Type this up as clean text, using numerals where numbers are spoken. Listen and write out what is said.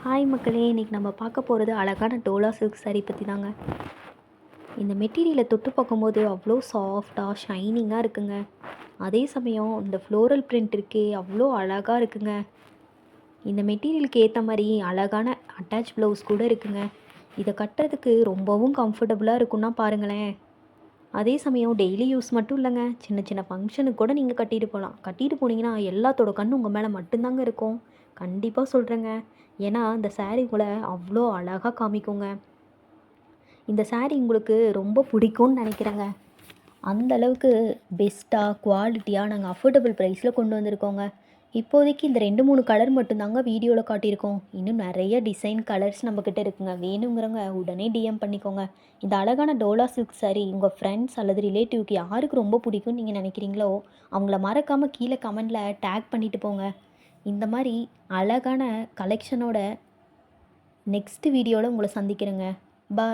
Hi மக்களே, இன்றைக்கி நம்ம பார்க்க போகிறது அழகான டோலா சில்க் saree பற்றி தாங்க. இந்த மெட்டீரியலை தொட்டு பார்க்கும்போது அவ்வளோ சாஃப்டாக ஷைனிங்காக இருக்குங்க. அதே சமயம் இந்த ஃப்ளோரல் பிரிண்ட் இருக்கே அவ்வளோ அழகாக இருக்குங்க. இந்த மெட்டீரியலுக்கு ஏற்ற மாதிரி அழகான அட்டாச் ப்ளவுஸ் கூட இருக்குங்க. இதை கட்டுறதுக்கு ரொம்பவும் கம்ஃபர்டபுளாக இருக்குன்னா பாருங்களேன். அதே சமயம் டெய்லி யூஸ் மட்டும் இல்லைங்க, சின்ன சின்ன ஃபங்க்ஷனுக்கு கூட நீங்கள் கட்டிட்டு போகலாம். கட்டிட்டு போனீங்கன்னா எல்லாத்தோட கண்ணு உங்கள் மேலே மட்டும்தாங்க இருக்கும். கண்டிப்பாக சொல்கிறேங்க. ஏன்னா இந்த saree உங்களை அவ்வளோ அழகாக காமிக்குங்க. இந்த saree உங்களுக்கு ரொம்ப பிடிக்கும்னு நினைக்கிறேங்க. அந்த அளவுக்கு பெஸ்ட்டாக குவாலிட்டியாக நாங்கள் அஃபோர்டபுள் ப்ரைஸில் கொண்டு வந்திருக்கோங்க. இப்போதைக்கு இந்த 2-3 கலர் மட்டும்தாங்க வீடியோவில் காட்டியிருக்கோம். இன்னும் நிறைய டிசைன் கலர்ஸ் நம்மக்கிட்ட இருக்குங்க. வேணுங்கிறவங்க உடனே டிஎம் பண்ணிக்கோங்க. இந்த அழகான டோலா சில்க் saree உங்கள் ஃப்ரெண்ட்ஸ் அல்லது ரிலேட்டிவ்க்கு யாருக்கு ரொம்ப பிடிக்கும்னு நீங்கள் நினைக்கிறீங்களோ அவங்கள மறக்காமல் கீழே கமெண்டில் டேக் பண்ணிவிட்டு போங்க. இந்த மாதிரி அழகான கலெக்ஷனோட நெக்ஸ்ட் வீடியோவில் உங்களை சந்திக்கிறேங்க. பாய்.